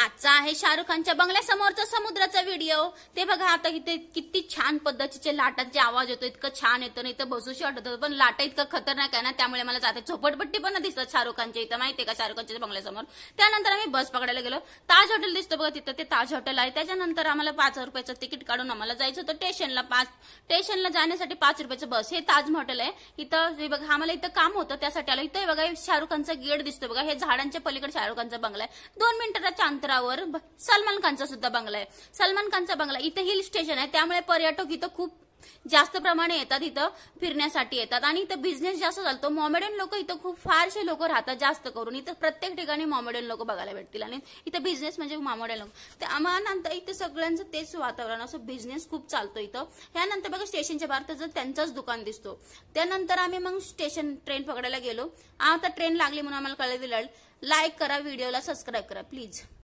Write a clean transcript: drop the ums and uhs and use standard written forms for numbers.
आजचा आहे शाहरुख खानच्या बंगल्यासमोरचा समुद्राचा व्हिडिओ। ते बघा आता इथे किती छान पद्धतीचे लाटांचे आवाज येतो, इतकं छान येतो ना, इथं बसूशी वाटत होतं, पण लाटा इतकं खतरनाक आहे ना, त्यामुळे मला जाते झोपडपट्टी पण दिसतात शाहरुख खानच्या इथं, माहितीये का, शाहरुख खानच्या बंगल्यासमोर। त्यानंतर आम्ही बस पकडायला गेलो, ताज हॉटेल दिसतं बघा तिथं, ते ताज हॉटेल आहे। त्याच्यानंतर आम्हाला 5 रुपयाचं तिकीट काढून आम्हाला जायचं होतं स्टेशनला जाण्यासाठी 5 रुपयाचं बस। हे ताज हॉटेल आहे इथं, हे बघा आम्हाला इथं काम होतं त्यासाठी आलो। इथं बघा शाहरुख खानचा गेट दिसतो बघा, हे झाडांच्या पलीकडे शाहरुख खानचा बंगला आहे। 2 मिनिटाच्या अंतरावर सलमान खानचा सुद्धा बंगला आहे। सलमान खानचा बंगला इथं हिल स्टेशन आहे, त्यामुळे पर्यटक इथं खूप जास्त प्रमाणे येतात, इथं फिरण्यासाठी येतात आणि इथं बिझनेस जास्त चालतो। मोमेडियन लोक इथं खूप फारसे लोक राहतात, जास्त करून इथं प्रत्येक ठिकाणी मोमेडियन लोक बघायला भेटतील आणि इथं बिझनेस म्हणजे मोमेडियन लोक। त्यानंतर इथं सगळ्यांचं तेच वातावरण, असं बिझनेस खूप चालतो इथं। यानंतर बघा स्टेशनच्या बाहेर तर त्यांचंच दुकान दिसतो। त्यानंतर आम्ही मग ट्रेन पकडायला गेलो। आता ट्रेन लागली म्हणून आम्हाला कळलं, लाईक करा, व्हिडिओला सबस्क्राईब करा प्लीज।